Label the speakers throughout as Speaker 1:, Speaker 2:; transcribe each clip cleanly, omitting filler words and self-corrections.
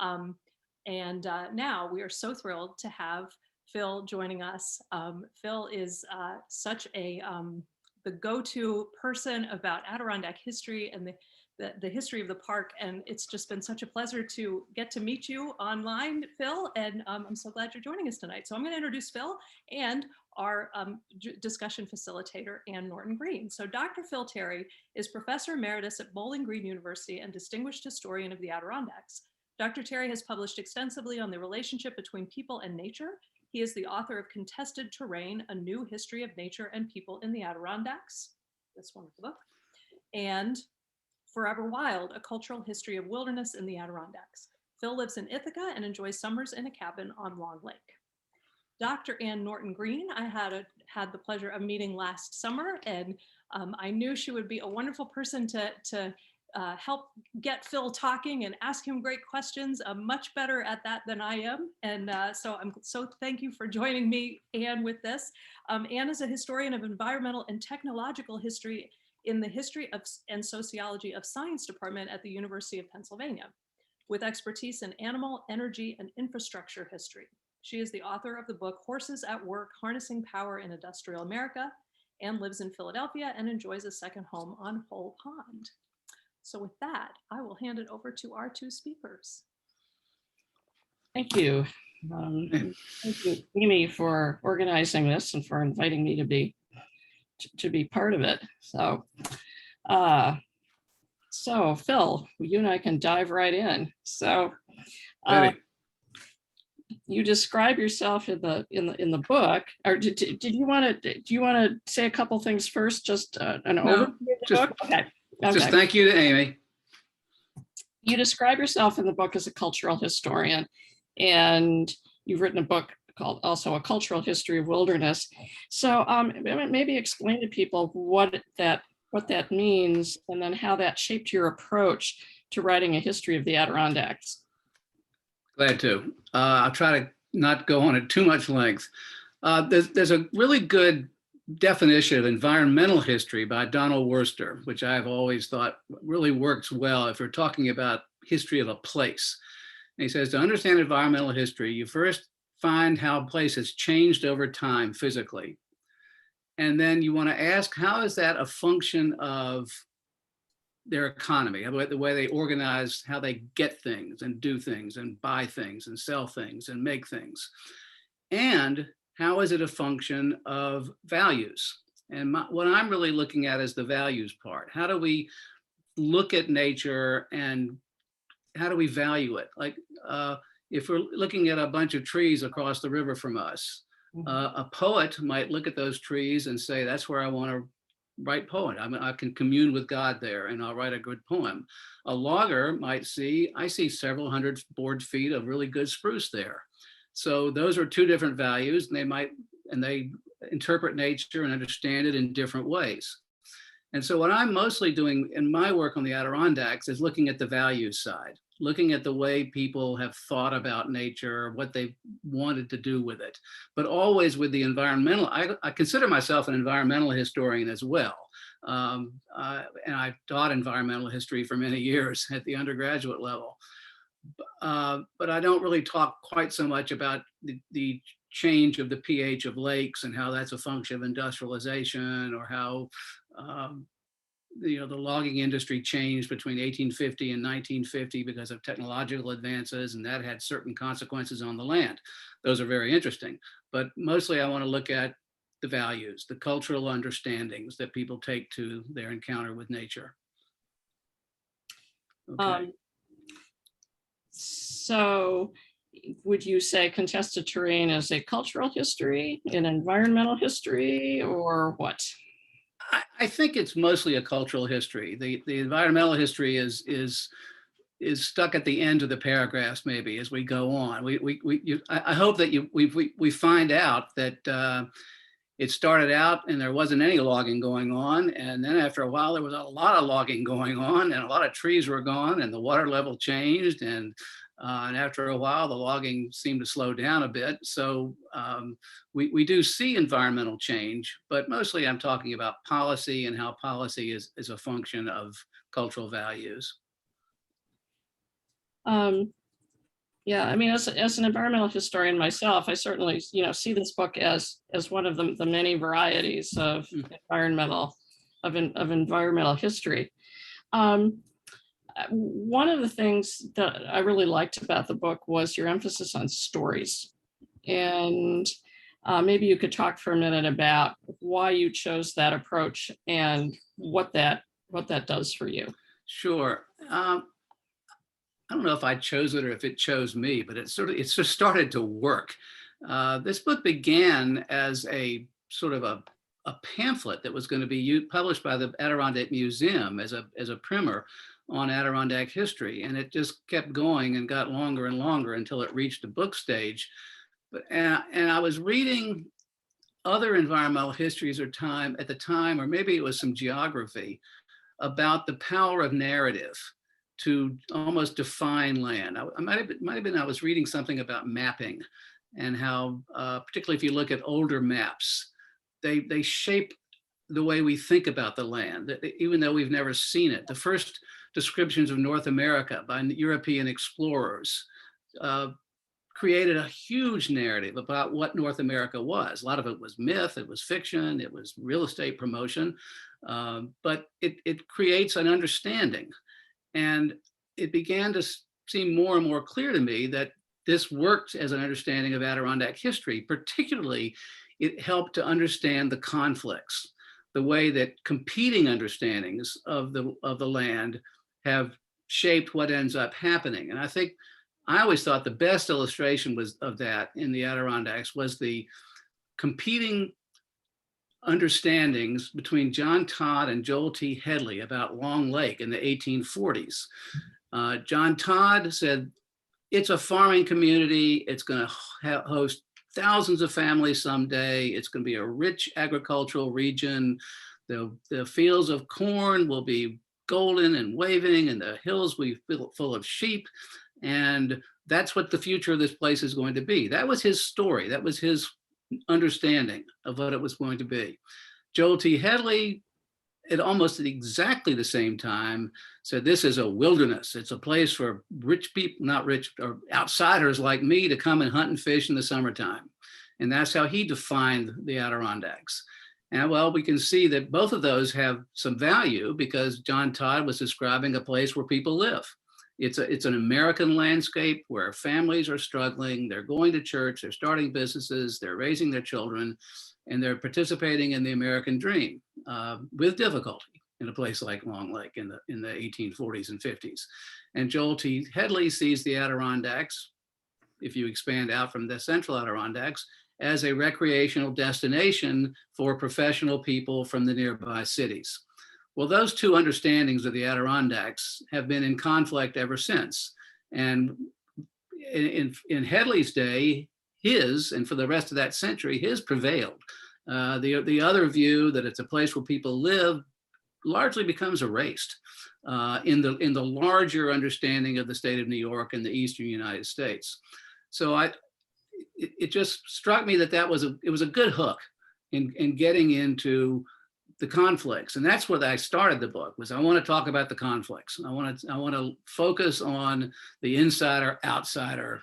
Speaker 1: Now we are so thrilled to have Phil joining us. Phil is such the go-to person about Adirondack history and the history of the park. And it's just been such a pleasure to get to meet you online, Phil. And I'm so glad you're joining us tonight. So I'm going to introduce Phil and our discussion facilitator, Ann Norton Greene. So Dr. Phil Terrie is Professor Emeritus at Bowling Green University and Distinguished Historian of the Adirondacks. Dr. Terrie has published extensively on the relationship between people and nature. He is the author of Contested Terrain, A New History of Nature and People in the Adirondacks, this wonderful book, and Forever Wild, A Cultural History of Wilderness in the Adirondacks. Phil lives in Ithaca and enjoys summers in a cabin on Long Lake. Dr. Ann Norton Greene, I had the pleasure of meeting last summer, and I knew she would be a wonderful person to help get Phil talking and ask him great questions. I'm much better at that than I am. And so thank you for joining me, Ann, with this. Ann is a historian of environmental and technological history in the History and Sociology of Science department at the University of Pennsylvania, with expertise in animal, energy, and infrastructure history. She is the author of the book Horses at Work, Harnessing Power in Industrial America, and lives in Philadelphia and enjoys a second home on Whole Pond. So with that, I will hand it over to our two speakers.
Speaker 2: Thank you. Thank you, Amy, for organizing this and for inviting me to be part of it. So Phil, you and I can dive right in. So you describe yourself in the book, or do you want to say a couple things first? Just an overview of the book? Okay.
Speaker 3: Just thank you to Amy.
Speaker 2: You describe yourself in the book as a cultural historian, and you've written a book called also A Cultural History of Wilderness. So maybe explain to people what that means, and then how that shaped your approach to writing a history of the Adirondacks.
Speaker 3: Glad to. I'll try to not go on at too much length. There's a really good definition of environmental history by Donald Worster, which I've always thought really works well if we're talking about history of a place. And he says, to understand environmental history, you first find how a place has changed over time physically. And then you want to ask, how is that a function of their economy, the way they organize, how they get things and do things and buy things and sell things and make things? And how is it a function of values? And what I'm really looking at is the values part. How do we look at nature and how do we value it? Like if we're looking at a bunch of trees across the river from us, a poet might look at those trees and say, that's where I want to write poem. I can commune with God there and I'll write a good poem. A logger might see, I see several hundred board feet of really good spruce there. So those are two different values, and they interpret nature and understand it in different ways. And so what I'm mostly doing in my work on the Adirondacks is looking at the values side, looking at the way people have thought about nature, what they wanted to do with it, but always with the environmental. I consider myself an environmental historian as well. And I've taught environmental history for many years at the undergraduate level. But I don't really talk quite so much about the change of the pH of lakes and how that's a function of industrialization, or how the logging industry changed between 1850 and 1950 because of technological advances, and that had certain consequences on the land. Those are very interesting, but mostly I want to look at the values, the cultural understandings that people take to their encounter with nature. Okay.
Speaker 2: So would you say contested terrain is a cultural history, an environmental history, or what?
Speaker 3: I think it's mostly a cultural history. The environmental history is stuck at the end of the paragraphs, maybe, as we go on. I hope that we find out that it started out and there wasn't any logging going on, and then after a while there was a lot of logging going on, and a lot of trees were gone, and the water level changed, and after a while the logging seemed to slow down a bit. So we do see environmental change, but mostly I'm talking about policy and how policy is a function of cultural values.
Speaker 2: Yeah, I mean, as an environmental historian myself, I certainly, see this book as one of the many varieties of environmental history. Um, One of the things that I really liked about the book was your emphasis on stories. And maybe you could talk for a minute about why you chose that approach and what that does for you.
Speaker 3: Sure. I don't know if I chose it or if it chose me, but it's just started to work. This book began as a sort of a pamphlet that was going to be published by the Adirondack Museum as a primer on Adirondack history. And it just kept going and got longer and longer until it reached the book stage. And I was reading other environmental histories at the time, or maybe it was some geography, about the power of narrative to almost define land. I might have been I was reading something about mapping and how, particularly if you look at older maps, they shape the way we think about the land, even though we've never seen it. The first descriptions of North America by European explorers created a huge narrative about what North America was. A lot of it was myth, it was fiction, it was real estate promotion, but it creates an understanding. And it began to seem more and more clear to me that this worked as an understanding of Adirondack history. Particularly, it helped to understand the conflicts, the way that competing understandings of the land have shaped what ends up happening. And I always thought the best illustration of that in the Adirondacks was the competing understandings between John Todd and Joel T. Headley about Long Lake in the 1840s. John Todd said, it's a farming community. It's going to host thousands of families someday. It's going to be a rich agricultural region. The fields of corn will be golden and waving, and the hills will be full of sheep. And that's what the future of this place is going to be. That was his story. That was his understanding of what it was going to be. Joel T. Headley, at almost exactly the same time, said this is a wilderness. It's a place for rich people, not rich, or outsiders like me to come and hunt and fish in the summertime. And that's how he defined the Adirondacks. And well, we can see that both of those have some value because John Todd was describing a place where people live. It's an American landscape where families are struggling, they're going to church, they're starting businesses, they're raising their children, and they're participating in the American dream with difficulty in a place like Long Lake in the 1840s and 50s. And Joel T. Headley sees the Adirondacks, if you expand out from the central Adirondacks, as a recreational destination for professional people from the nearby cities. Well, those two understandings of the Adirondacks have been in conflict ever since. And in Headley's day, and for the rest of that century, his prevailed. The other view that it's a place where people live largely becomes erased in the larger understanding of the state of New York and the eastern United States. So it just struck me that it was a good hook in getting into the conflicts. And that's what I started the book, was I want to talk about the conflicts. I want to focus on the insider-outsider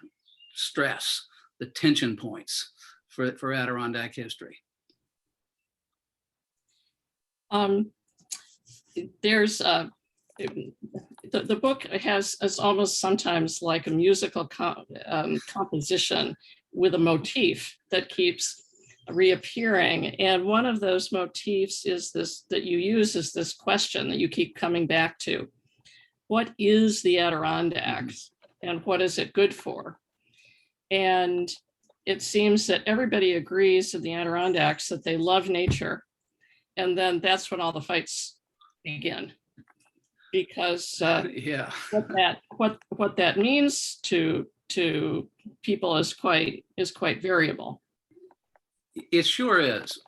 Speaker 3: stress, the tension points for Adirondack history.
Speaker 2: There's the book has almost sometimes like a musical composition with a motif that keeps reappearing. And one of those motifs is this that you use is this question that you keep coming back to. What is the Adirondacks and what is it good for? And it seems that everybody agrees in the Adirondacks that they love nature. And then that's when all the fights begin. Because
Speaker 3: yeah,
Speaker 2: what that means to people is quite variable.
Speaker 3: It sure is.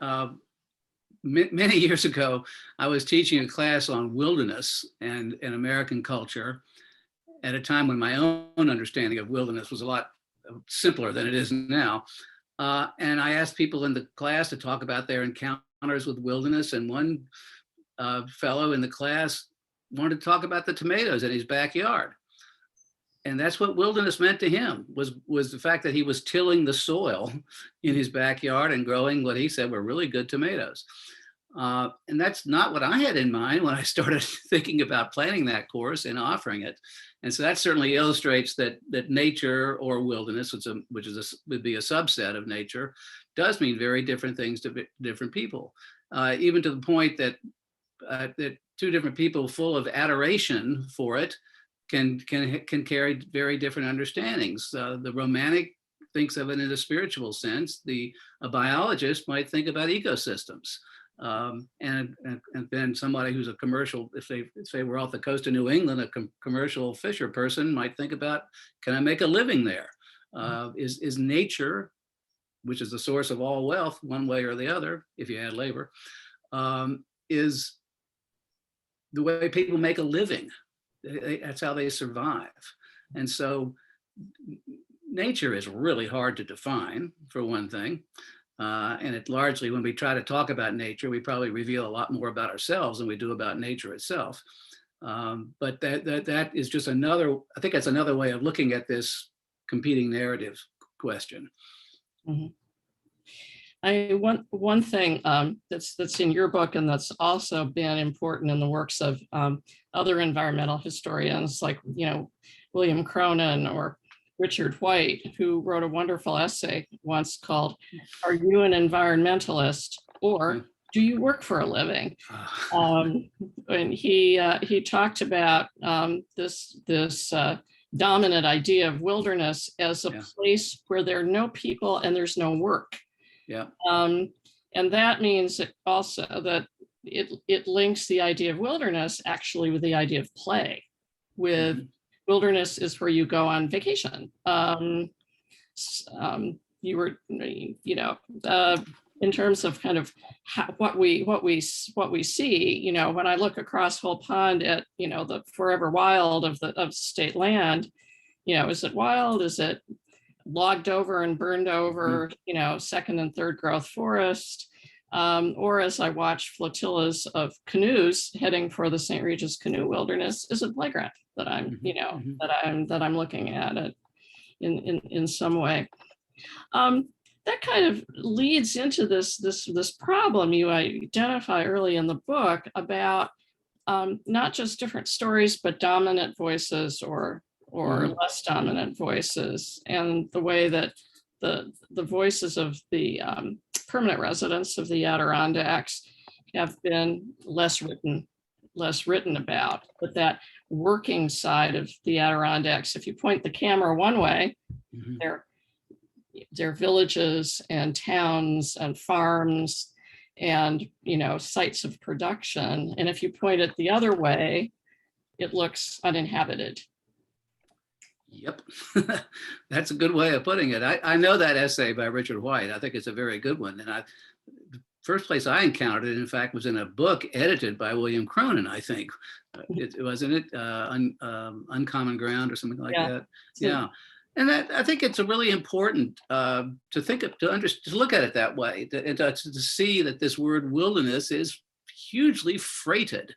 Speaker 3: Many years ago, I was teaching a class on wilderness and American culture at a time when my own understanding of wilderness was a lot simpler than it is now. And I asked people in the class to talk about their encounters with wilderness. And one fellow in the class wanted to talk about the tomatoes in his backyard. and that's what wilderness meant to him, was the fact that he was tilling the soil in his backyard and growing what he said were really good tomatoes. And that's not what I had in mind when I started thinking about planning that course and offering it. And so that certainly illustrates that nature, or wilderness, would be a subset of nature, does mean very different things to different people. Even to the point that two different people full of adoration for it can carry very different understandings. The romantic thinks of it in a spiritual sense. A biologist might think about ecosystems. And then somebody who's a commercial, if they were off the coast of New England, a commercial fisher person might think about, can I make a living there? Is nature, which is the source of all wealth, one way or the other, if you add labor, is the way people make a living. That's how they survive. And so nature is really hard to define, for one thing. And it largely, when we try to talk about nature, we probably reveal a lot more about ourselves than we do about nature itself. But that is just another, I think that's another way of looking at this competing narrative question.
Speaker 2: Mm-hmm. One thing that's in your book, and that's also been important in the works of other environmental historians, like William Cronin or Richard White, who wrote a wonderful essay once called "Are You an Environmentalist, or Do You Work for a Living?" And he talked about this dominant idea of wilderness as a place where there are no people and there's no work.
Speaker 3: Yeah.
Speaker 2: And that means also that it links the idea of wilderness actually with the idea of play. Wilderness is where you go on vacation. You were, in terms of kind of what we see, when I look across Whole Pond at the forever wild of state land, is it wild? Is it logged over and burned over, second and third growth forest? Or as I watch flotillas of canoes heading for the St. Regis Canoe Wilderness, is a playground that I'm, that I'm looking at it in some way. That kind of leads into this problem you identify early in the book about not just different stories, but dominant voices or less dominant voices, and the way that the voices of the permanent residents of the Adirondacks have been less written about. But that working side of the Adirondacks, if you point the camera one way, they're villages and towns and farms and sites of production. And if you point it the other way, it looks uninhabited.
Speaker 3: Yep, that's a good way of putting it. I know that essay by Richard White. I think it's a very good one. And the first place I encountered it, in fact, was in a book edited by William Cronin, I think. Wasn't it Uncommon Ground or something like that? Yeah. And I think it's a really important to look at it that way, to see that this word wilderness is hugely freighted.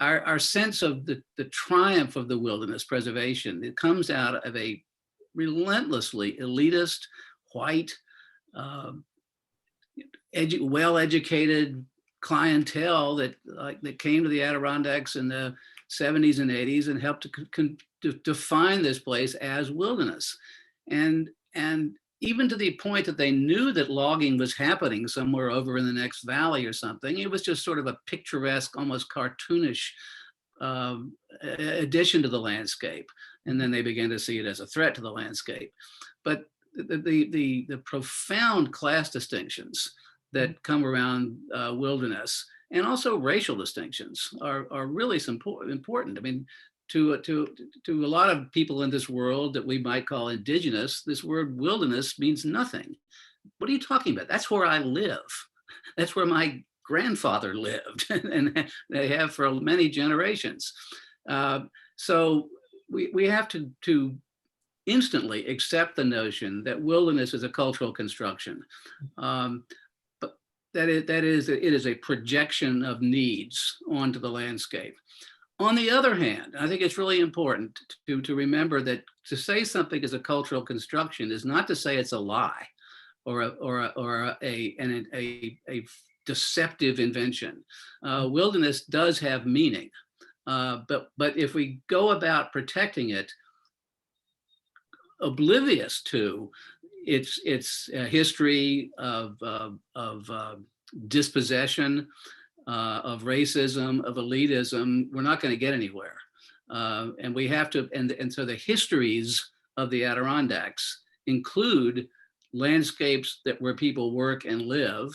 Speaker 3: Our sense of the triumph of the wilderness preservation, it comes out of a relentlessly elitist, white, well-educated clientele that came to the Adirondacks in the 70s and 80s and helped to define this place as wilderness. And even to the point that they knew that logging was happening somewhere over in the next valley or something, it was just sort of a picturesque, almost cartoonish addition to the landscape. And then they began to see it as a threat to the landscape. But the profound class distinctions that come around wilderness, and also racial distinctions, are really important. I mean, to a lot of people in this world that we might call indigenous, this word wilderness means nothing. What are you talking about? That's where I live. That's where my grandfather lived, and they have for many generations. So we have to instantly accept the notion that wilderness is a cultural construction, but that it is a projection of needs onto the landscape. On the other hand, I think it's really important to remember that to say something is a cultural construction is not to say it's a lie or a deceptive invention. Wilderness does have meaning, but if we go about protecting it, oblivious to its history of dispossession, of racism, of elitism, we're not going to get anywhere. And we have to, and so the histories of the Adirondacks include landscapes where people work and live,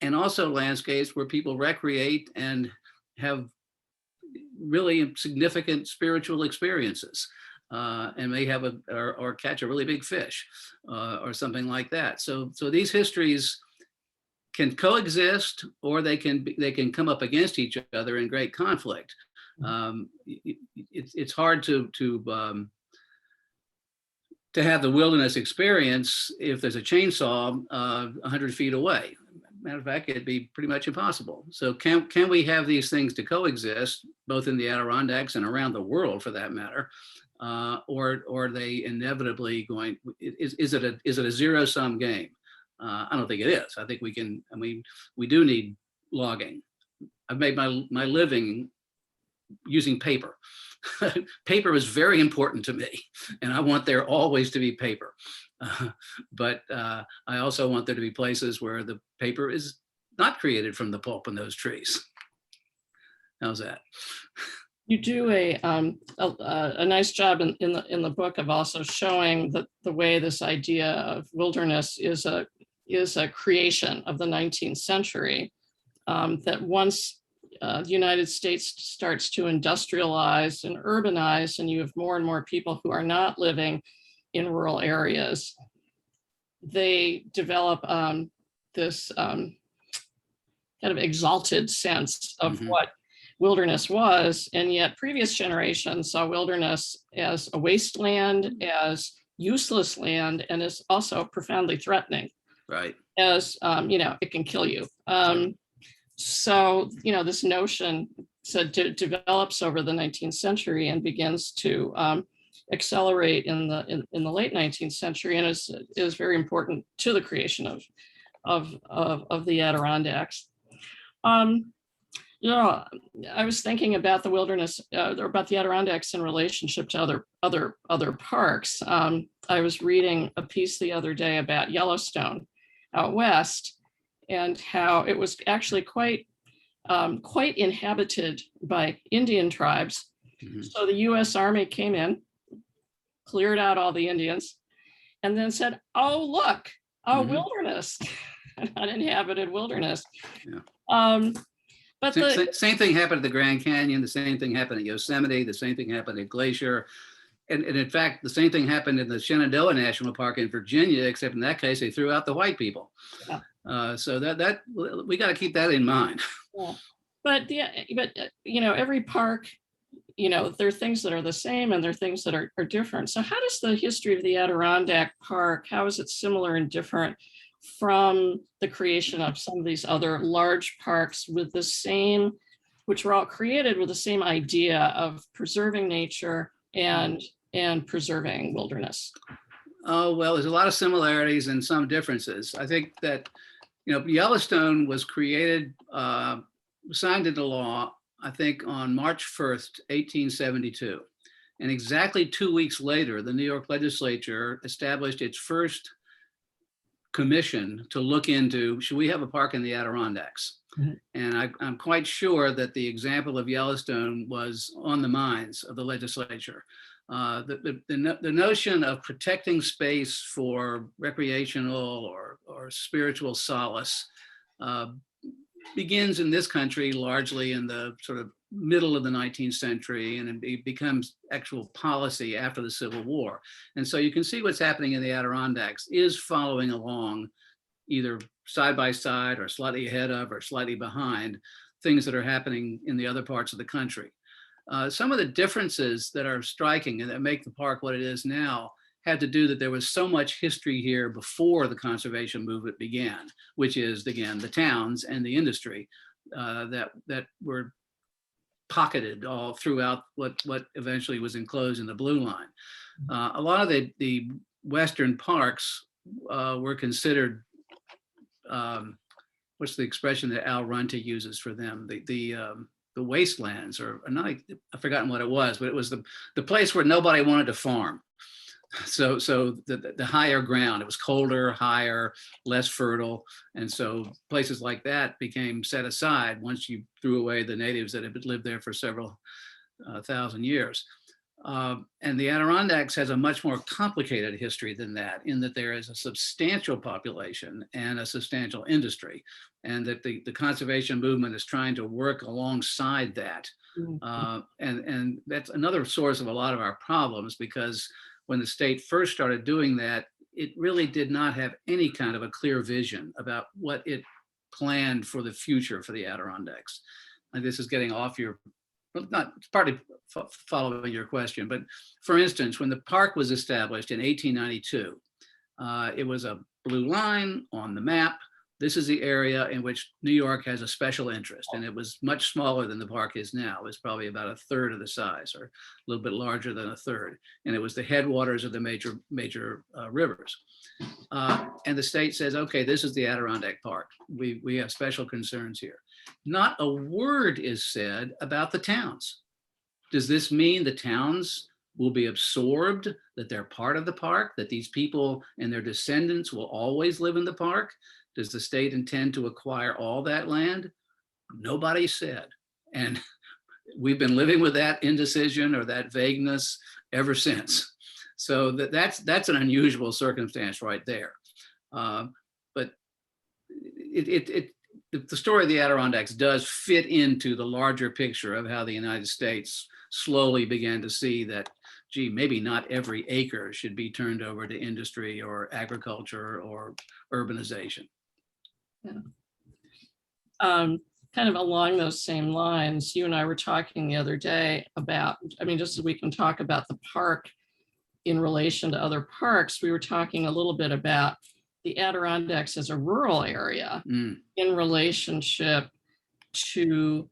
Speaker 3: and also landscapes where people recreate and have really significant spiritual experiences, and may have or catch a really big fish, or something like that. So these histories can coexist, or they can come up against each other in great conflict. It's hard to have the wilderness experience if there's a chainsaw 100 feet away. Matter of fact, it'd be pretty much impossible. So can we have these things to coexist, both in the Adirondacks and around the world for that matter? Or are they inevitably going, is it a zero-sum game? I don't think it is. I think we can, I mean, we do need logging. I've made my living using paper. Paper is very important to me, and I want there always to be paper. But I also want there to be places where the paper is not created from the pulp in those trees. How's that?
Speaker 2: You do a nice job in the book of also showing the way this idea of wilderness is a creation of the 19th century. That once the United States starts to industrialize and urbanize, and you have more and more people who are not living in rural areas, they develop this kind of exalted sense of what wilderness was. And yet previous generations saw wilderness as a wasteland, as useless land, and as also profoundly threatening.
Speaker 3: Right.
Speaker 2: As, it can kill you. So, this notion develops over the 19th century and begins to accelerate in the late 19th century, and is very important to the creation of the Adirondacks. I was thinking about the wilderness, or about the Adirondacks in relationship to other parks. I was reading a piece the other day about Yellowstone out west, and how it was actually quite inhabited by Indian tribes. So the U.S. Army came in, cleared out all the Indians, and then said, "Oh, look, wilderness, an uninhabited wilderness."
Speaker 3: Yeah.
Speaker 2: But
Speaker 3: same thing happened at the Grand Canyon. The same thing happened at Yosemite. The same thing happened at Glacier. And in fact, the same thing happened in the Shenandoah National Park in Virginia, except in that case, they threw out the white people. Yeah. So that we got to keep that in mind.
Speaker 2: Yeah. But every park, there are things that are the same and there are things that are different. So how does the history of the Adirondack Park, how is it similar and different from the creation of some of these other large parks with the same, which were all created with the same idea of preserving nature and preserving wilderness?
Speaker 3: Oh, well, there's a lot of similarities and some differences. I think that, Yellowstone was created, signed into law, I think on March 1st, 1872. And exactly 2 weeks later, the New York legislature established its first commission to look into, should we have a park in the Adirondacks? And I'm quite sure that the example of Yellowstone was on the minds of the legislature. The notion of protecting space for recreational or spiritual solace begins in this country largely in the sort of middle of the 19th century, and it becomes actual policy after the Civil War. And so you can see what's happening in the Adirondacks is following along, either side by side or slightly ahead of or slightly behind things that are happening in the other parts of the country. Some of the differences that are striking and that make the park what it is now had to do that there was so much history here before the conservation movement began, which is, again, the towns and the industry that were pocketed all throughout what eventually was enclosed in the Blue Line. A lot of the western parks were considered, what's the expression that Al Runte uses for them? The wastelands, or not, I've forgotten what it was, but it was the place where nobody wanted to farm. So the higher ground, it was colder, higher, less fertile. And so places like that became set aside once you threw away the natives that had lived there for several thousand years. And the Adirondacks has a much more complicated history than that, in that there is a substantial population and a substantial industry, and that the conservation movement is trying to work alongside that. And that's another source of a lot of our problems, because when the state first started doing that, it really did not have any kind of a clear vision about what it planned for the future for the Adirondacks. And this is getting off your, not partly following your question, but for instance, when the park was established in 1892, it was a blue line on the map. This is the area in which New York has a special interest, and it was much smaller than the park is now. It was probably about a third of the size, or a little bit larger than a third. And it was the headwaters of the major rivers. And the state says, okay, this is the Adirondack Park. We have special concerns here. Not a word is said about the towns. Does this mean the towns will be absorbed, that they're part of the park, that these people and their descendants will always live in the park? Does the state intend to acquire all that land? Nobody said. And we've been living with that indecision or that vagueness ever since. So that's an unusual circumstance right there. But the story of the Adirondacks does fit into the larger picture of how the United States slowly began to see that, gee, maybe not every acre should be turned over to industry or agriculture or urbanization.
Speaker 2: Yeah. Kind of along those same lines, you and I were talking the other day about, I mean, just so we can talk about the park in relation to other parks, we were talking a little bit about the Adirondacks as a rural area in relationship to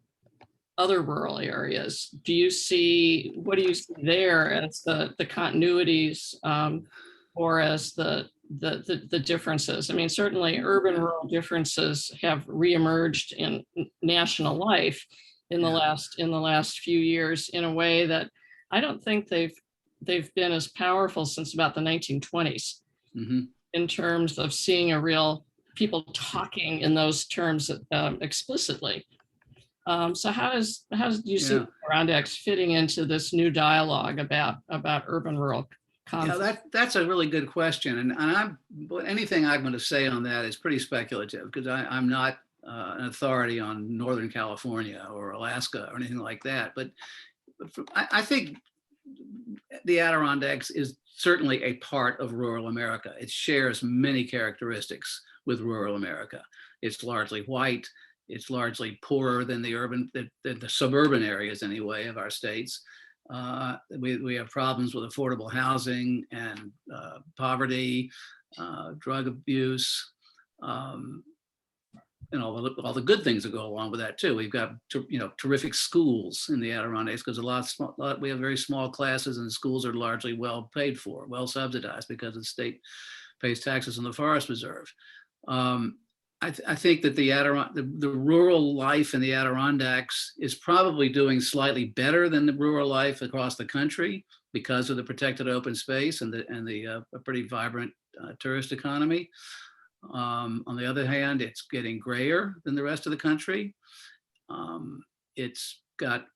Speaker 2: other rural areas. What do you see there as the continuities or as the differences? I mean, certainly urban rural differences have reemerged in national life in the last few years in a way that I don't think they've been as powerful since about the 1920s in terms of seeing a real people talking in those terms explicitly. So how do you see the Adirondacks fitting into this new dialogue about urban rural conflict?
Speaker 3: Yeah, that's a really good question, and anything I'm going to say on that is pretty speculative, because I'm not an authority on Northern California or Alaska or anything like that. But I think the Adirondacks is certainly a part of rural America. It shares many characteristics with rural America. It's largely white. It's largely poorer than the suburban areas, anyway, of our states. We have problems with affordable housing and poverty, drug abuse, and all the good things that go along with that too. We've got terrific schools in the Adirondacks, because we have very small classes, and the schools are largely well paid for, well subsidized, because the state pays taxes on the forest reserve. I think that the rural life in the Adirondacks is probably doing slightly better than the rural life across the country, because of the protected open space and the pretty vibrant tourist economy. On the other hand, it's getting grayer than the rest of the country. It's got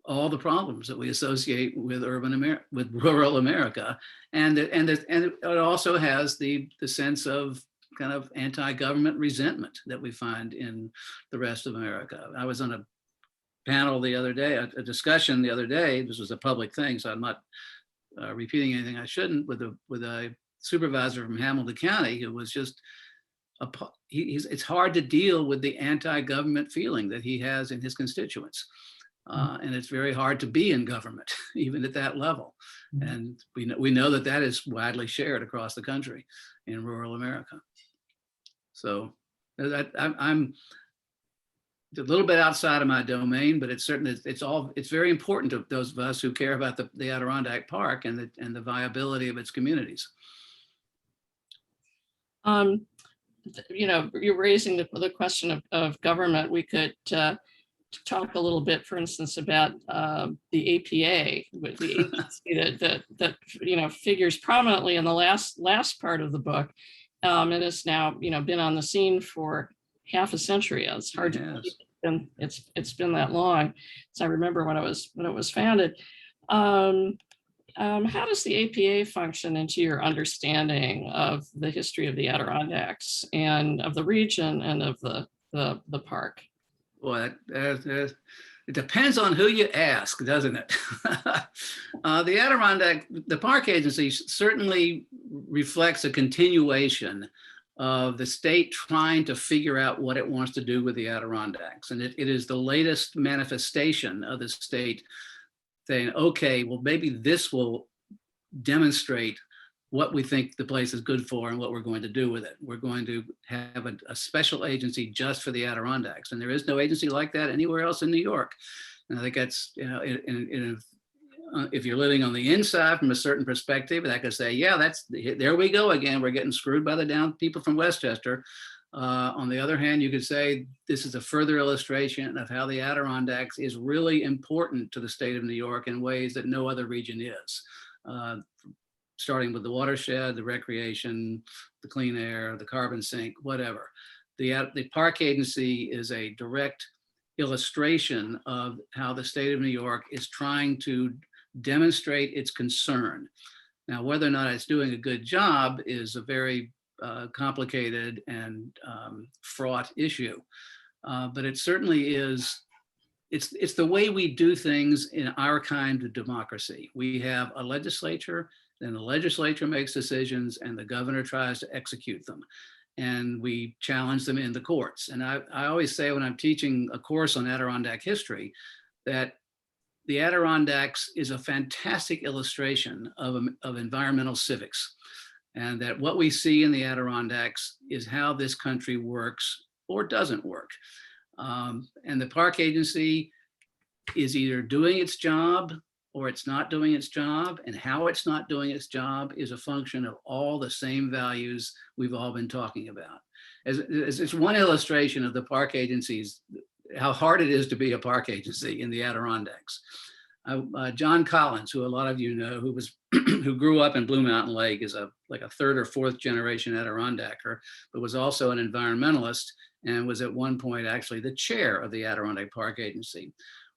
Speaker 3: all the problems that we associate with rural America, and it also has the sense of kind of anti-government resentment that we find in the rest of America. I was on a panel the other day, a discussion the other day. This was a public thing, so I'm not repeating anything I shouldn't, with a supervisor from Hamilton County who was just, it's hard to deal with the anti-government feeling that he has in his constituents. And it's very hard to be in government, even at that level. And we know that is widely shared across the country in rural America. So I'm a little bit outside of my domain, but it's certainly, it's very important to those of us who care about the Adirondack Park and the viability of its communities.
Speaker 2: You're raising the question of government. We could talk a little bit, for instance, about the APA, the agency that figures prominently in the last part of the book, and has now been on the scene for half a century. It's hard to believe it's been that long. So I remember when it was founded. How does the APA function into your understanding of the history of the Adirondacks and of the region and of the park?
Speaker 3: Well, it depends on who you ask, doesn't it? The Adirondack, the Park Agency certainly reflects a continuation of the state trying to figure out what it wants to do with the Adirondacks. And it is the latest manifestation of the state saying, okay, well, maybe this will demonstrate what we think the place is good for and what we're going to do with it. We're going to have a special agency just for the Adirondacks. And there is no agency like that anywhere else in New York. And I think that's, if you're living on the inside from a certain perspective, I could say, yeah, there we go again. We're getting screwed by the down people from Westchester. On the other hand, you could say this is a further illustration of how the Adirondacks is really important to the state of New York in ways that no other region is. Starting with the watershed, the recreation, the clean air, the carbon sink, whatever. The Park Agency is a direct illustration of how the state of New York is trying to demonstrate its concern. Now, whether or not it's doing a good job is a very complicated and fraught issue. But it certainly is, it's the way we do things in our kind of democracy. We have a legislature, then the legislature makes decisions and the governor tries to execute them. And we challenge them in the courts. And I always say when I'm teaching a course on Adirondack history, that the Adirondacks is a fantastic illustration of environmental civics. And that what we see in the Adirondacks is how this country works or doesn't work. And the Park Agency is either doing its job or it's not doing its job, and how it's not doing its job is a function of all the same values we've all been talking about. As it's one illustration of the Park Agency's, how hard it is to be a park agency in the Adirondacks. John Collins, who a lot of you know, who grew up in Blue Mountain Lake, is like a third or fourth generation Adirondacker, but was also an environmentalist and was at one point actually the chair of the Adirondack Park Agency.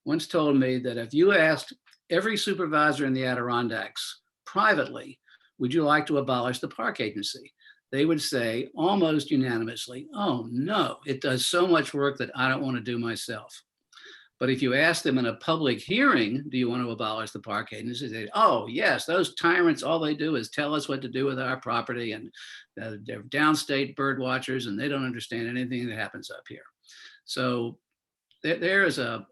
Speaker 3: Once told me that if you asked every supervisor in the Adirondacks privately, would you like to abolish the Park Agency? They would say almost unanimously, oh no, it does so much work that I don't want to do myself. But if you ask them in a public hearing, do you want to abolish the Park Agency? They say, oh yes, those tyrants, all they do is tell us what to do with our property, and they're downstate bird watchers and they don't understand anything that happens up here. So there is a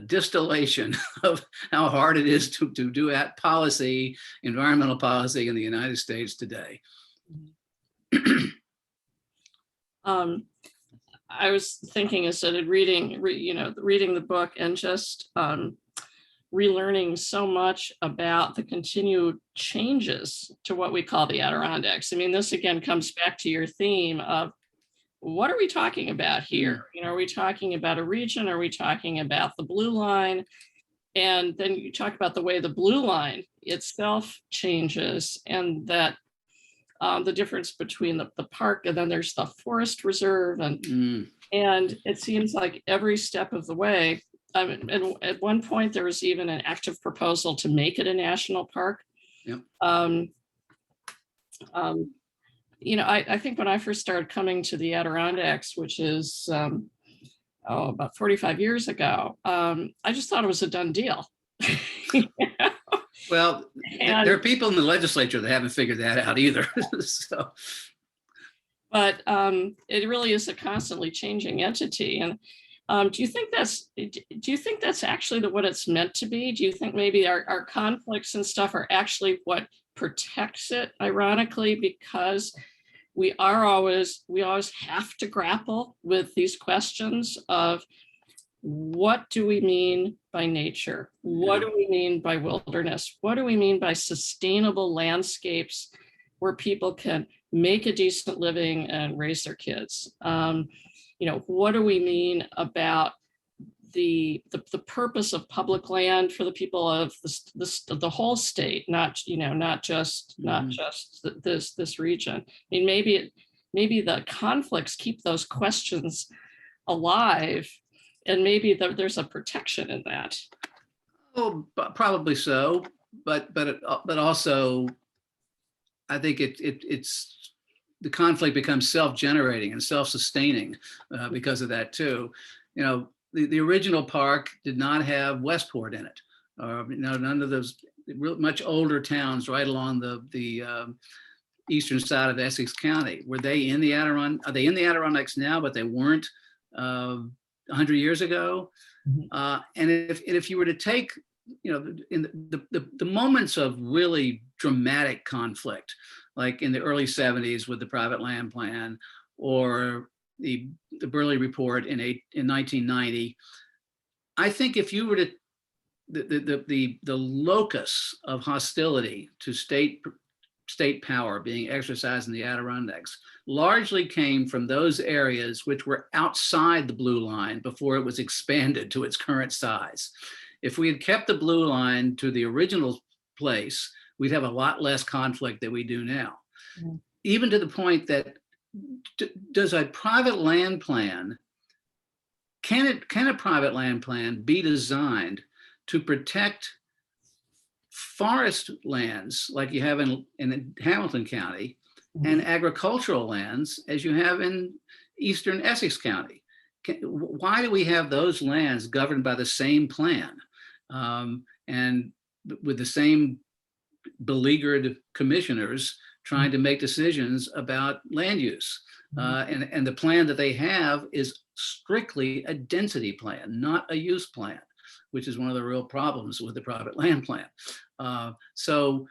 Speaker 3: distillation of how hard it is to do that policy, environmental policy in the United States today.
Speaker 2: I was thinking, instead of reading the book and just relearning so much about the continued changes to what we call the Adirondacks. I mean, this again comes back to your theme of, what are we talking about here? Are we talking about a region? Are we talking about the blue line? And then you talk about the way the blue line itself changes, and that the difference between the park and then there's the forest reserve, and it seems like every step of the way. And at one point there was even an active proposal to make it a national park.
Speaker 3: Yep.
Speaker 2: I think when I first started coming to the Adirondacks, which is about 45 years ago, I just thought it was a done deal.
Speaker 3: Well, there are people in the legislature that haven't figured that out either.
Speaker 2: But it really is a constantly changing entity. And do you think that's actually what it's meant to be? Do you think maybe our conflicts and stuff are actually what protects it, ironically, because we always have to grapple with these questions of what do we mean by nature? What do we mean by wilderness? What do we mean by sustainable landscapes where people can make a decent living and raise their kids? What do we mean about the purpose of public land for the people of the whole state, not just this region? I mean, maybe the conflicts keep those questions alive, and maybe there's a protection in that.
Speaker 3: Oh, probably so, but also, I think it's the conflict becomes self-generating and self-sustaining because of that too. The original park did not have Westport in it, none of those much older towns right along the eastern side of Essex County. Were they in the Adirondack? Are they in the Adirondacks now? But they weren't 100 years ago. And if you were to take, in the moments of really dramatic conflict, like in the early 70s with the private land plan, or the Burley Report in 1990, I think if you were to the locus of hostility to state power being exercised in the Adirondacks largely came from those areas which were outside the blue line before it was expanded to its current size. If we had kept the blue line to the original place, we'd have a lot less conflict than we do now. Mm-hmm. Even to the point that does a private land plan, can a private land plan be designed to protect forest lands like you have in Hamilton County, and agricultural lands as you have in eastern Essex County? Why do we have those lands governed by the same plan and with the same beleaguered commissioners trying to make decisions about land use? And the plan that they have is strictly a density plan, not a use plan, which is one of the real problems with the private land plan. So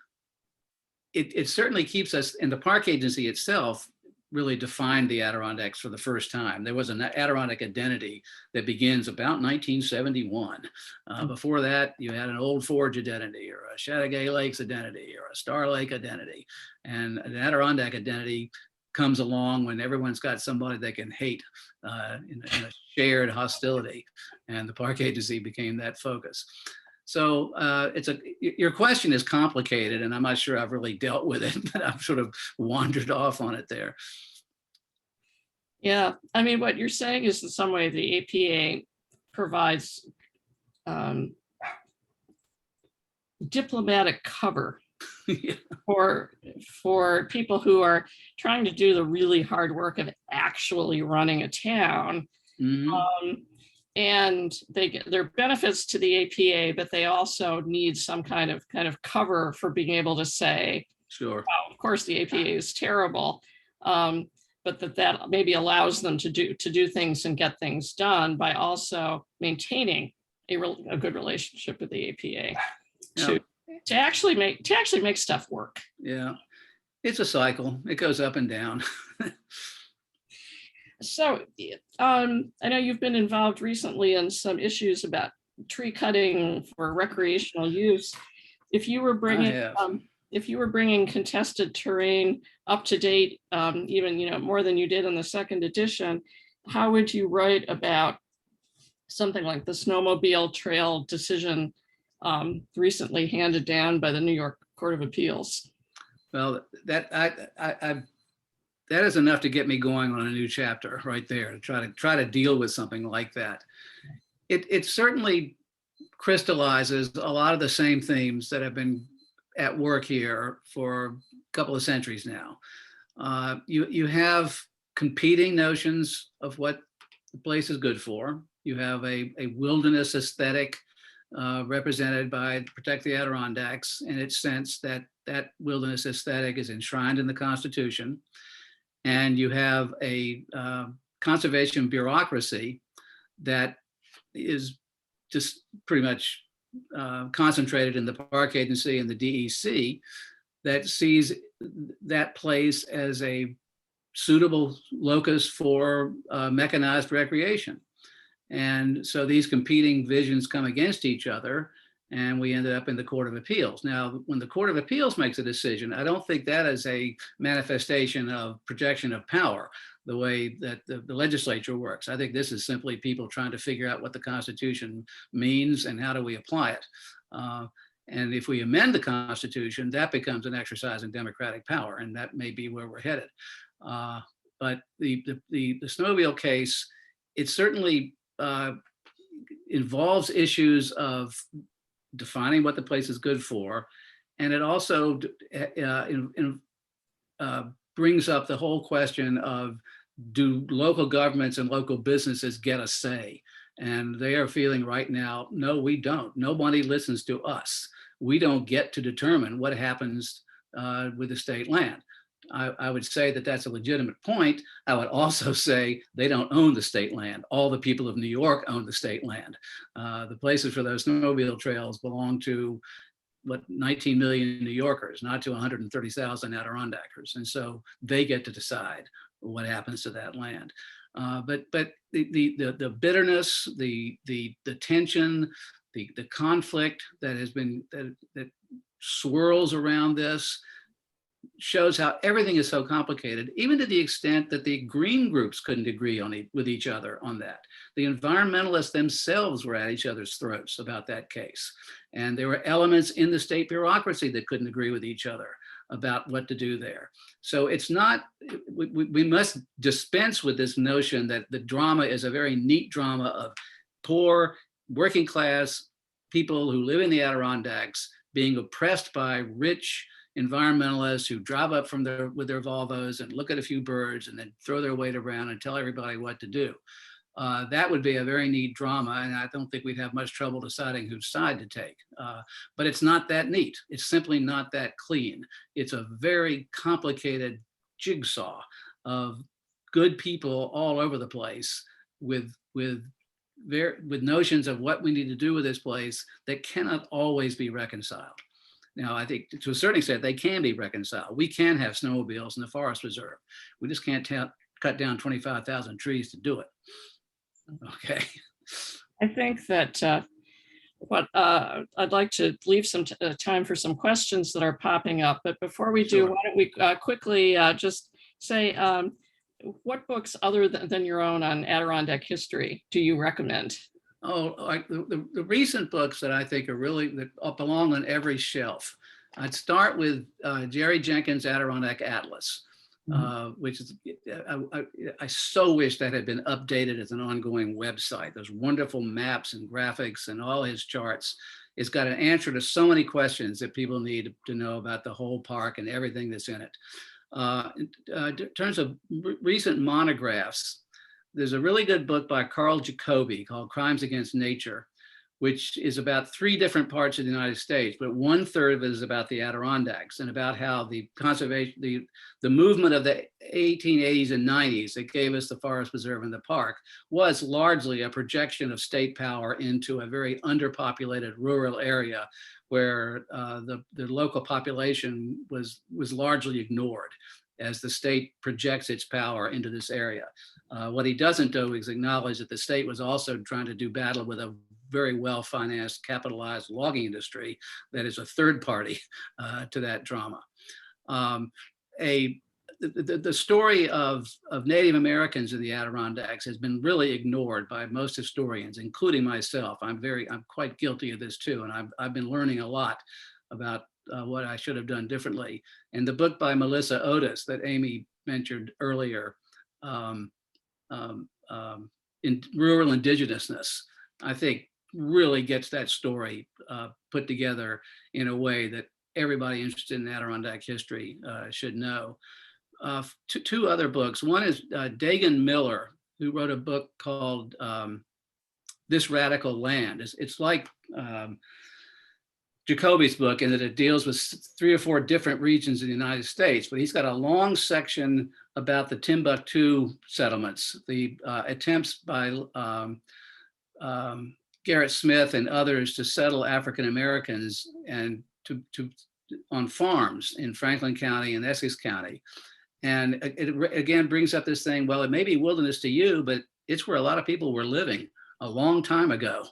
Speaker 3: it certainly keeps us, and the park agency itself really defined the Adirondacks for the first time. There was an Adirondack identity that begins about 1971. Before that, you had an Old Forge identity, or a Chateauguay Lakes identity, or a Star Lake identity. And an Adirondack identity comes along when everyone's got somebody they can hate in a shared hostility. And the park agency became that focus. So your question is complicated, and I'm not sure I've really dealt with it, but I've sort of wandered off on it there.
Speaker 2: Yeah, I mean, what you're saying is in some way the APA provides diplomatic cover for people who are trying to do the really hard work of actually running a town. Mm-hmm. And they get their benefits to the APA, but they also need some kind of cover for being able to say,
Speaker 3: sure,
Speaker 2: wow, of course the APA is terrible, but that maybe allows them to do things and get things done by also maintaining a good relationship with the APA to actually make stuff work.
Speaker 3: Yeah, it's a cycle. It goes up and down.
Speaker 2: So I know you've been involved recently in some issues about tree cutting for recreational use. If you were bringing contested terrain up to date, even more than you did in the second edition, how would you write about something like the snowmobile trail decision recently handed down by the New York Court of Appeals?
Speaker 3: Well, that is enough to get me going on a new chapter right there, to try to deal with something like that. It certainly crystallizes a lot of the same themes that have been at work here for a couple of centuries now. You have competing notions of what the place is good for. You have a wilderness aesthetic represented by Protect the Adirondacks, in its sense that wilderness aesthetic is enshrined in the Constitution. And you have a conservation bureaucracy that is just pretty much concentrated in the park agency and the DEC, that sees that place as a suitable locus for mechanized recreation. And so these competing visions come against each other, and we ended up in the Court of Appeals. Now, when the Court of Appeals makes a decision, I don't think that is a manifestation of projection of power, the way that the legislature works. I think this is simply people trying to figure out what the Constitution means and how do we apply it. And if we amend the Constitution, that becomes an exercise in democratic power, and that may be where we're headed. But the snowmobile case, it certainly involves issues of defining what the place is good for, and it also brings up the whole question of, do local governments and local businesses get a say? And they are feeling right now, no, we don't. Nobody listens to us. We don't get to determine what happens with the state land. I would say that that's a legitimate point. I would also say they don't own the state land. All the people of New York own the state land. The places for those snowmobile trails belong to 19 million New Yorkers, not to 130,000 Adirondackers. And so they get to decide what happens to that land. But the bitterness, the tension, the conflict that has been, that swirls around this, shows how everything is so complicated, even to the extent that the green groups couldn't agree with each other on that. The environmentalists themselves were at each other's throats about that case. And there were elements in the state bureaucracy that couldn't agree with each other about what to do there. So it's not, we must dispense with this notion that the drama is a very neat drama of poor, working class people who live in the Adirondacks being oppressed by rich environmentalists who drive up with their Volvos and look at a few birds and then throw their weight around and tell everybody what to do. That would be a very neat drama, and I don't think we'd have much trouble deciding whose side to take. But it's not that neat. It's simply not that clean. It's a very complicated jigsaw of good people all over the place with notions of what we need to do with this place that cannot always be reconciled. Now, I think to a certain extent, they can be reconciled. We can have snowmobiles in the forest reserve. We just can't cut down 25,000 trees to do it. Okay.
Speaker 2: I think that I'd like to leave some time for some questions that are popping up. But before we do, why don't we quickly just say, what books other than your own on Adirondack history do you recommend?
Speaker 3: Oh, like the recent books that I think are really, that belong on every shelf. I'd start with Jerry Jenkins' Adirondack Atlas, which is, I so wish that had been updated as an ongoing website. Those wonderful maps and graphics and all his charts. It's got an answer to so many questions that people need to know about the whole park and everything that's in it. In terms of recent monographs, there's a really good book by Carl Jacobi called Crimes Against Nature, which is about 3 different parts of the United States, but 1/3 of it is about the Adirondacks and about how the conservation, the movement of the 1880s and 90s that gave us the forest preserve and the park was largely a projection of state power into a very underpopulated rural area where the local population was largely ignored as the state projects its power into this area. What he doesn't do is acknowledge that the state was also trying to do battle with a very well-financed, capitalized logging industry that is a third party to that drama. The story of Native Americans in the Adirondacks has been really ignored by most historians, including myself. I'm quite guilty of this too, and I've been learning a lot about what I should have done differently. And the book by Melissa Otis that Amy mentioned earlier, in Rural Indigenousness, I think really gets that story put together in a way that everybody interested in Adirondack history should know. 2 other books. One is Dagan Miller, who wrote a book called This Radical Land. It's like Jacobi's book in that it deals with 3 or 4 different regions in the United States, but he's got a long section about the Timbuktu settlements, the attempts by Garrett Smith and others to settle African Americans and on farms in Franklin County and Essex County. And it again brings up this thing, well, it may be wilderness to you, but it's where a lot of people were living a long time ago.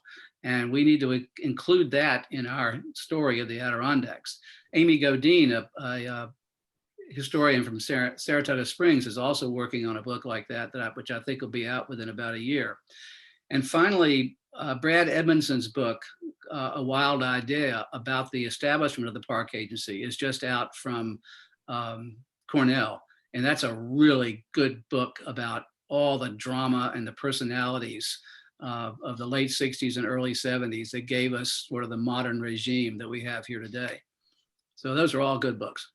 Speaker 3: And we need to include that in our story of the Adirondacks. Amy Godine, a historian from Saratoga Springs, is also working on a book like that, which I think will be out within about a year. And finally, Brad Edmondson's book, A Wild Idea, about the establishment of the park agency is just out from Cornell. And that's a really good book about all the drama and the personalities of the late 60s and early 70s that gave us sort of the modern regime that we have here today. So those are all good books.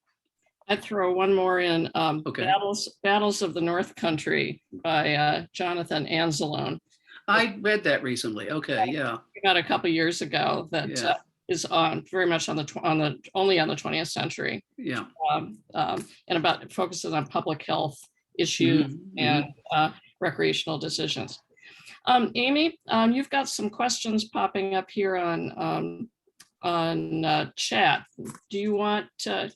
Speaker 2: I'd throw one more in,
Speaker 3: Okay.
Speaker 2: Battles of the North Country by Jonathan Anzalone.
Speaker 3: I read that recently. Okay, yeah.
Speaker 2: About a couple years ago that
Speaker 3: Yeah.
Speaker 2: is on very much only on the 20th century.
Speaker 3: Yeah.
Speaker 2: And about focuses on public health issues and recreational decisions. Amy, you've got some questions popping up here on chat. Do you want to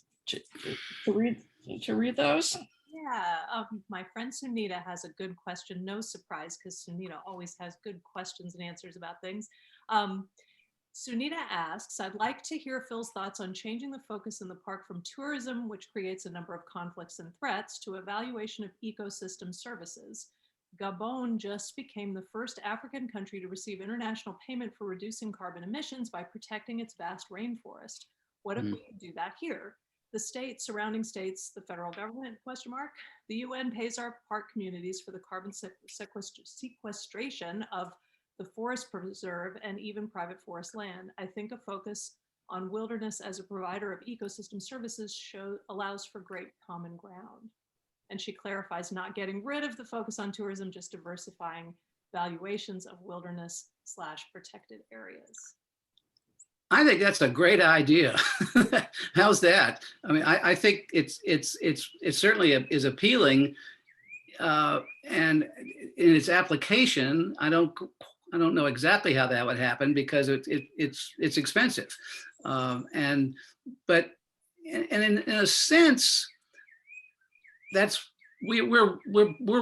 Speaker 2: read those?
Speaker 1: Yeah, my friend Sunita has a good question. No surprise, because Sunita always has good questions and answers about things. Sunita asks, I'd like to hear Phil's thoughts on changing the focus in the park from tourism, which creates a number of conflicts and threats, to evaluation of ecosystem services. Gabon just became the first African country to receive international payment for reducing carbon emissions by protecting its vast rainforest. What if we could do that here? The states, surrounding states, the federal government, ? The UN pays our park communities for the carbon sequestration of the forest preserve and even private forest land. I think a focus on wilderness as a provider of ecosystem services allows for great common ground. And she clarifies, not getting rid of the focus on tourism, just diversifying valuations of wilderness/protected areas.
Speaker 3: I think that's a great idea. How's that? I mean, I think it certainly is appealing, and in its application, I don't know exactly how that would happen because it's expensive, and in a sense, that's we're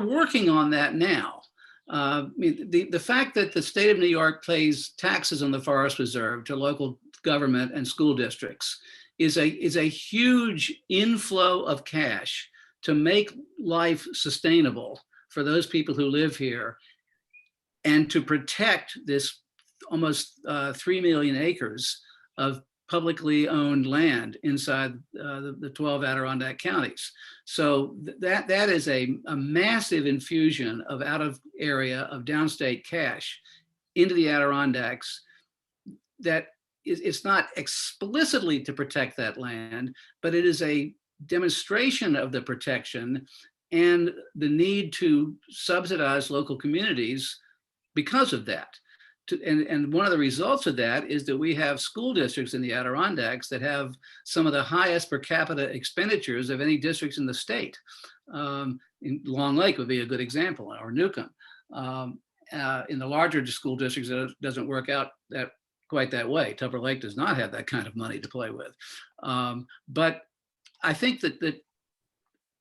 Speaker 3: working on that now. I mean, the fact that the state of New York pays taxes on the forest reserve to local government and school districts is a huge inflow of cash to make life sustainable for those people who live here, and to protect this almost 3 million acres of publicly owned land inside the 12 Adirondack counties. So that is a massive infusion of out of area of downstate cash into the Adirondacks. That it's not explicitly to protect that land, but it is a demonstration of the protection and the need to subsidize local communities because of that. And one of the results of that is that we have school districts in the Adirondacks that have some of the highest per capita expenditures of any districts in the state. Long Lake would be a good example, or Newcomb. In the larger school districts, it doesn't work out quite that way. Tupper Lake does not have that kind of money to play with. But I think that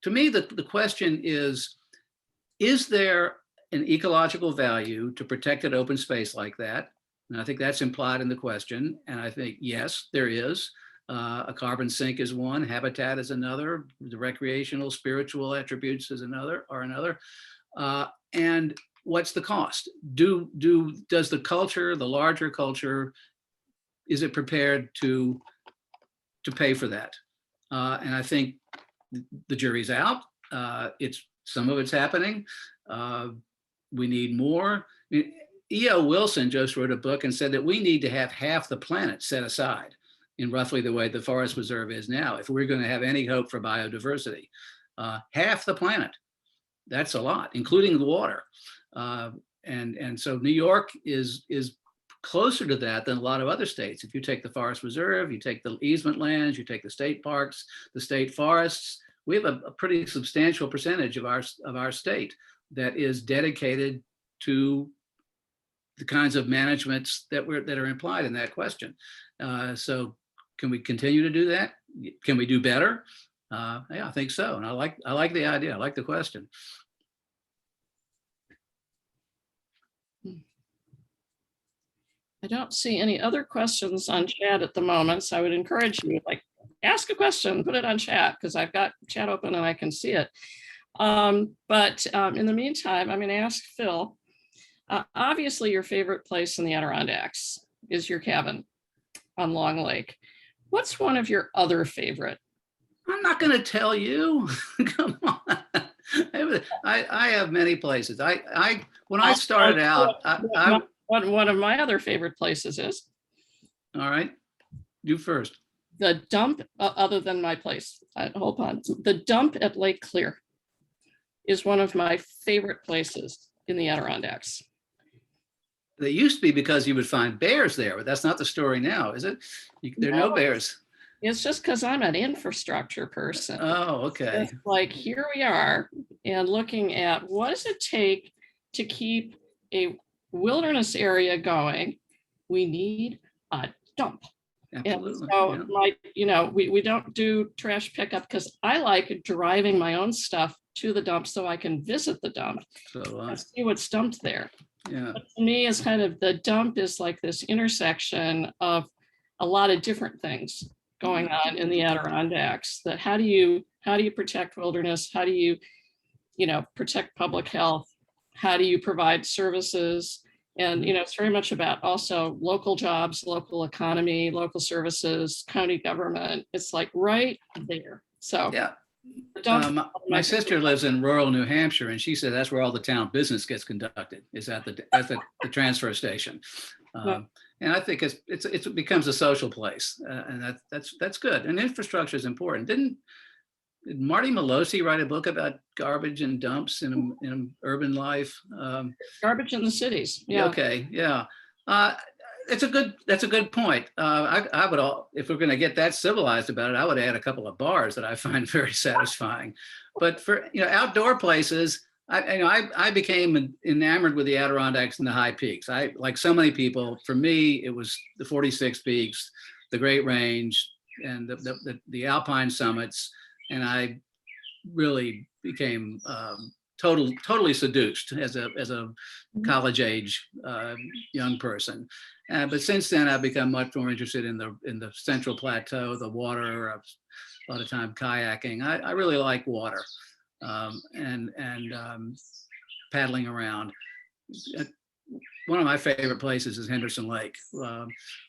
Speaker 3: to me, the question is there an ecological value to protected open space like that? And I think that's implied in the question. And I think, yes, there is. A carbon sink is one, habitat is another, the recreational, spiritual attributes is another. And what's the cost? Does the culture, the larger culture, is it prepared to pay for that? And I think the jury's out. Some of it's happening. We need more. E.O. Wilson just wrote a book and said that we need to have half the planet set aside in roughly the way the forest reserve is now, if we're going to have any hope for biodiversity. Half the planet, that's a lot, including the water. And so New York is closer to that than a lot of other states. If you take the forest reserve, you take the easement lands, you take the state parks, the state forests, we have a pretty substantial percentage of our state that is dedicated to the kinds of managements that are implied in that question. So can we continue to do that? Can we do better? Yeah, I think so. And I like the idea. I like the question.
Speaker 2: I don't see any other questions on chat at the moment, so I would encourage you, like, ask a question, put it on chat, because I've got chat open and I can see it. But in the meantime, I'm going to ask Phil, obviously your favorite place in the Adirondacks is your cabin on Long Lake. What's one of your other favorite?
Speaker 3: I'm not going to tell you. Come on. I have many places. When I started out,
Speaker 2: One of my other favorite places is.
Speaker 3: All right, you first.
Speaker 2: The dump, other than my place, hold on. The dump at Lake Clear is one of my favorite places in the Adirondacks.
Speaker 3: They used to be because you would find bears there, but that's not the story now, is it? There are no bears.
Speaker 2: It's just because I'm an infrastructure person.
Speaker 3: Oh, okay.
Speaker 2: It's like, here we are, and looking at what does it take to keep a wilderness area going? We need a dump.
Speaker 3: Absolutely.
Speaker 2: And so, we don't do trash pickup because I like driving my own stuff to the dump so I can visit the dump and see what's dumped there.
Speaker 3: Yeah.
Speaker 2: But to me, it's kind of, the dump is like this intersection of a lot of different things going on in the Adirondacks. That how do you protect wilderness? How do you protect public health? How do you provide services? And it's very much about also local jobs, local economy, local services, county government. It's like right there. So
Speaker 3: yeah. My sister lives in rural New Hampshire, and she said that's where all the town business gets conducted, is at the transfer station. And I think it becomes a social place, and that's good. And infrastructure is important. Did Marty Malosi write a book about garbage and dumps in urban life?
Speaker 2: Garbage in the cities. Yeah.
Speaker 3: Okay. Yeah. That's a good point. I would, if we're going to get that civilized about it, I would add a couple of bars that I find very satisfying. But for outdoor places, I became enamored with the Adirondacks and the high peaks. Like so many people, for me, it was the 46 peaks, the Great Range, and the Alpine summits, and I really became totally seduced as a college age young person. But since then, I've become much more interested in the Central Plateau, the water. A lot of time kayaking. I really like water, and paddling around. One of my favorite places is Henderson Lake,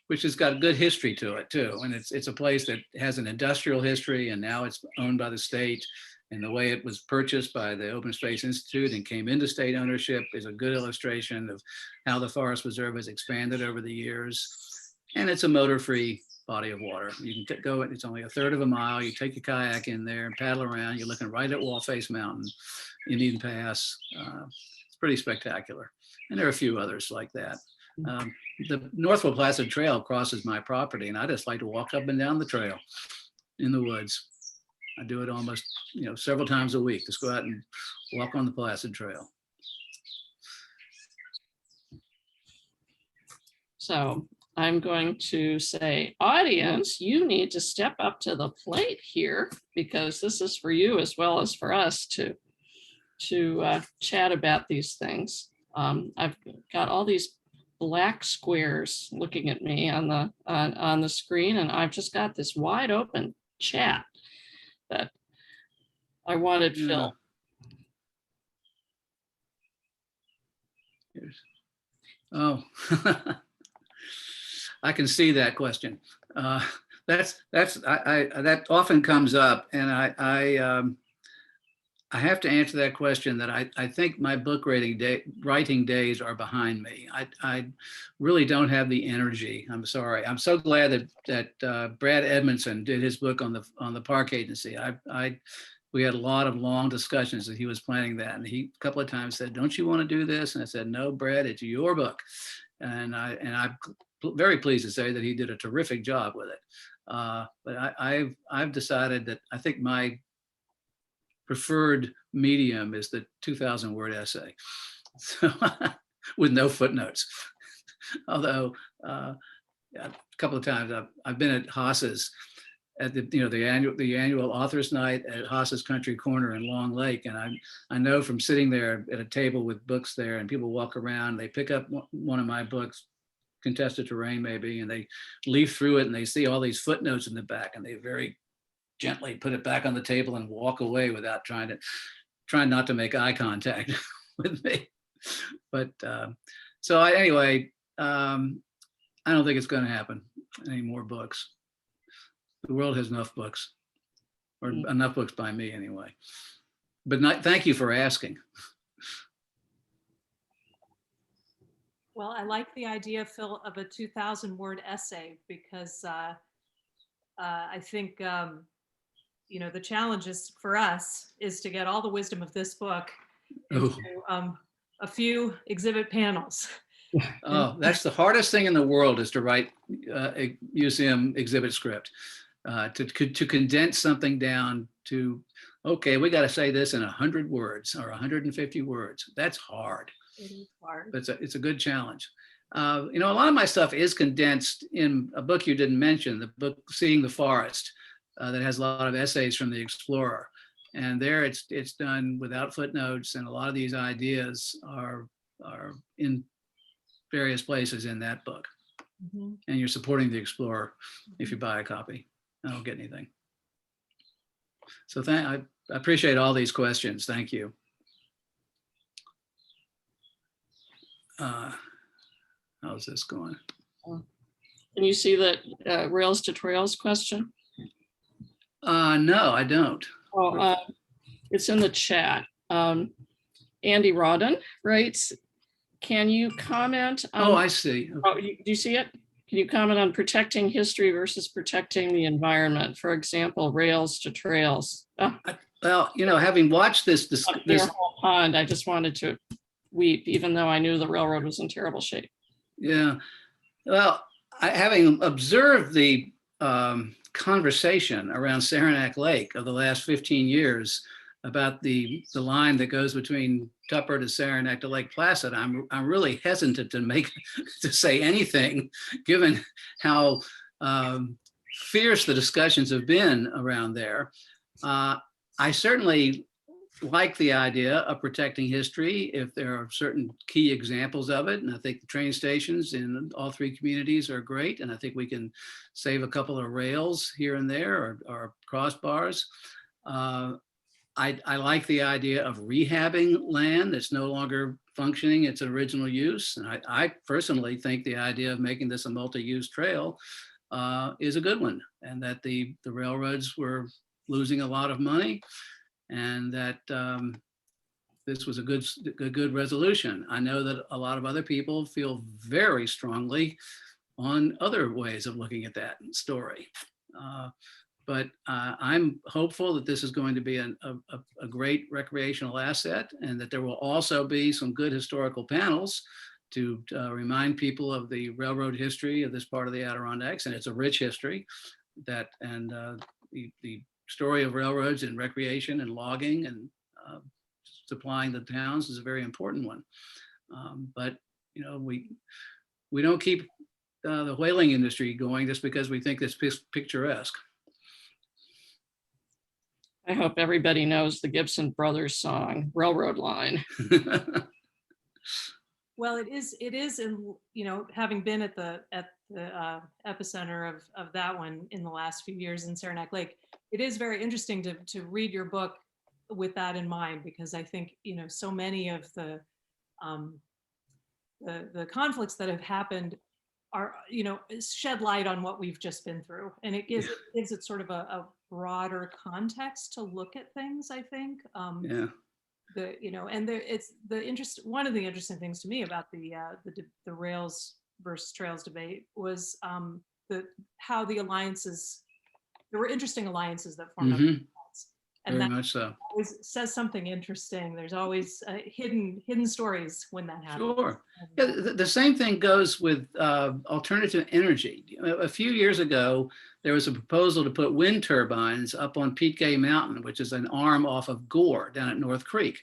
Speaker 3: which has got a good history to it too. And it's a place that has an industrial history, and now it's owned by the state. And the way it was purchased by the Open Space Institute and came into state ownership is a good illustration of how the Forest Reserve has expanded over the years. And it's a motor-free body of water. You can go, it's only a third of a mile. You take your kayak in there and paddle around. You're looking right at Wallface Mountain, Indian Pass. It's pretty spectacular. And there are a few others like that. The Northwood Placid Trail crosses my property, and I just like to walk up and down the trail in the woods. I do it almost, several times a week. Just go out and walk on the Placid Trail.
Speaker 2: So I'm going to say, audience, you need to step up to the plate here, because this is for you as well as for us to chat about these things. I've got all these black squares looking at me on the screen, and I've just got this wide open chat that I wanted Phil.
Speaker 3: Oh, I can see that question. That often comes up, and I have to answer that question that I think my book writing days are behind me. I really don't have the energy. I'm sorry. I'm so glad that Brad Edmondson did his book on the park agency. We had a lot of long discussions as he was planning that, and he a couple of times said, "Don't you want to do this?" And I said, "No, Brad, it's your book." And I'm very pleased to say that he did a terrific job with it. But I've decided that I think my preferred medium is the 2,000 word essay, so, with no footnotes. Although a couple of times I've been at Haas's, at the annual authors night at Haas's Country Corner in Long Lake. And I know from sitting there at a table with books there, and people walk around, they pick up one of my books, Contested Terrain maybe, and they leaf through it and they see all these footnotes in the back, and they very gently put it back on the table and walk away without trying not to make eye contact with me. But anyway, I don't think it's going to happen. Any more books? The world has enough books, or enough books by me anyway. But thank you for asking.
Speaker 1: Well, I like the idea, Phil, of a 2,000-word essay, because I think the challenge is for us is to get all the wisdom of this book into a few exhibit panels.
Speaker 3: Oh, that's the hardest thing in the world, is to write a museum exhibit script, to condense something down to, okay, we got to say this in 100 words or 150 words. That's hard.
Speaker 1: It is hard.
Speaker 3: But it's a good challenge. A lot of my stuff is condensed in a book you didn't mention, the book Seeing the Forest, that has a lot of essays from the explorer. And there it's done without footnotes, and a lot of these ideas are in various places in that book.
Speaker 1: Mm-hmm.
Speaker 3: And you're supporting the explorer if you buy a copy. I don't get anything. So I appreciate all these questions. Thank you. How's this going?
Speaker 2: Can you see that Rails to Trails question?
Speaker 3: No, I don't.
Speaker 2: Oh, it's in the chat. Andy Rodden writes, can you comment on—
Speaker 3: Oh, I see.
Speaker 2: do you see it? Can you comment on protecting history versus protecting the environment? For example, Rails to Trails.
Speaker 3: Well, having watched this
Speaker 2: whole pond, I just wanted to weep, even though I knew the railroad was in terrible shape.
Speaker 3: Yeah. Well, having observed the conversation around Saranac Lake of the last 15 years about the line that goes between Tupper to Saranac to Lake Placid, I'm really hesitant to say anything, given how fierce the discussions have been around there. I certainly like the idea of protecting history if there are certain key examples of it. And I think the train stations in all three communities are great. And I think we can save a couple of rails here and there, or crossbars. I like the idea of rehabbing land that's no longer functioning its original use. And I personally think the idea of making this a multi-use trail is a good one, and that the railroads were losing a lot of money, and that this was a good resolution. I know that a lot of other people feel very strongly on other ways of looking at that story. But I'm hopeful that this is going to be a great recreational asset, and that there will also be some good historical panels to remind people of the railroad history of this part of the Adirondacks. And it's a rich history, and the story of railroads and recreation and logging and supplying the towns is a very important one. But we don't keep the whaling industry going just because we think it's picturesque.
Speaker 2: I hope everybody knows the Gibson Brothers song, Railroad Line.
Speaker 1: Well, it is in, having been at the epicenter of that one in the last few years in Saranac Lake, it is very interesting to read your book with that in mind, because I think, so many of the conflicts that have happened are, shed light on what we've just been through, and it gives it sort of a broader context to look at things, I think.
Speaker 3: Yeah.
Speaker 1: One of the interesting things to me about the rails versus trails debate was how the alliances, there were interesting alliances that formed.
Speaker 3: Mm-hmm.
Speaker 1: And
Speaker 3: very
Speaker 1: that
Speaker 3: much so.
Speaker 1: always says something interesting. There's always hidden stories when that happens.
Speaker 3: Sure. Yeah, the same thing goes with alternative energy. A few years ago, there was a proposal to put wind turbines up on Pete Gay Mountain, which is an arm off of Gore down at North Creek.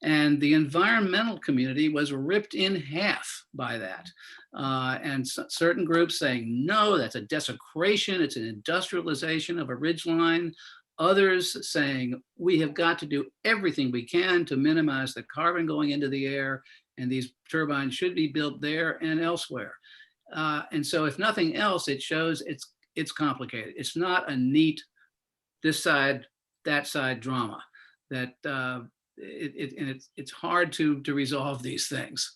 Speaker 3: And the environmental community was ripped in half by that. And certain groups saying, no, that's a desecration, it's an industrialization of a ridgeline. Others saying, we have got to do everything we can to minimize the carbon going into the air, and these turbines should be built there and elsewhere. And so if nothing else, it shows it's complicated. It's not a neat, this side, that side drama that it's hard to resolve these things.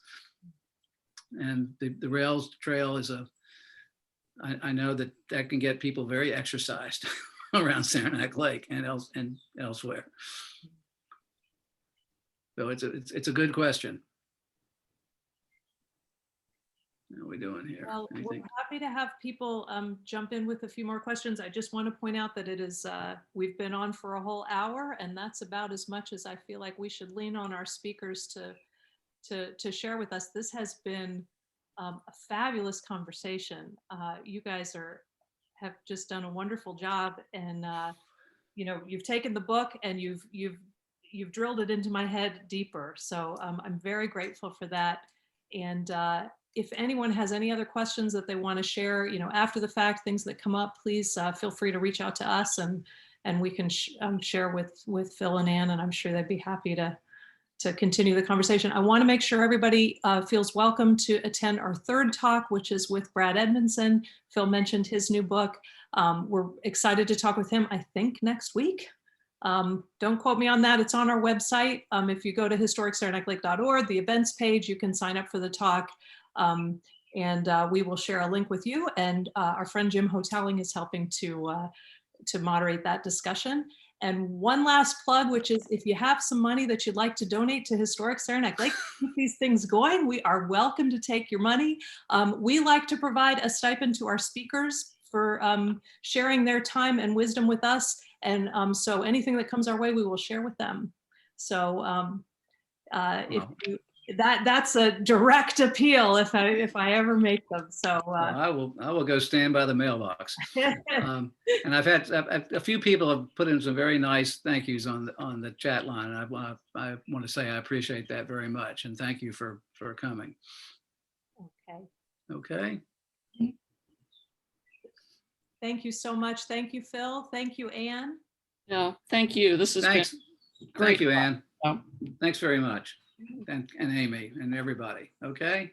Speaker 3: And the rails trail is I know that can get people very exercised around Saranac Lake and elsewhere. So it's a good question. How are we doing here?
Speaker 1: Well,
Speaker 3: Anything?
Speaker 1: we're happy to have people jump in with a few more questions. I just want to point out that it is we've been on for a whole hour, and that's about as much as I feel like we should lean on our speakers to share with us. This has been a fabulous conversation. You guys have just done a wonderful job, and you know, you've taken the book and you've drilled it into my head deeper. So I'm very grateful for that. And if anyone has any other questions that they want to share, you know, after the fact, things that come up, please feel free to reach out to us, and we can share with Phil and Ann, and I'm sure they'd be happy to continue the conversation. I want to make sure everybody feels welcome to attend our third talk, which is with Brad Edmondson. Phil mentioned his new book. We're excited to talk with him, I think, next week. Don't quote me on that. It's on our website. If you go to historicsaranac.org, the events page, you can sign up for the talk. And we will share a link with you. And our friend Jim Hotelling is helping to moderate that discussion. And one last plug, which is if you have some money that you'd like to donate to Historic Saranac Lake, keep these things going, we are welcome to take your money. We like to provide a stipend to our speakers for sharing their time and wisdom with us. And so anything that comes our way, we will share with them. So that's a direct appeal if I ever make them. So
Speaker 3: well, I will go stand by the mailbox. And I've had a few people have put in some very nice thank yous on the chat line. And I want to say I appreciate that very much, and thank you for coming. Okay.
Speaker 1: Thank you so much. Thank you, Phil. Thank you, Ann.
Speaker 2: Yeah, thank you. This is
Speaker 3: Thanks.
Speaker 2: Great.
Speaker 3: Thank you, Ann.
Speaker 2: Yeah.
Speaker 3: Thanks very much. And Amy and everybody. Okay.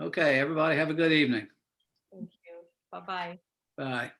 Speaker 3: Okay, everybody have a good evening.
Speaker 1: Thank you. Bye-bye.
Speaker 3: Bye.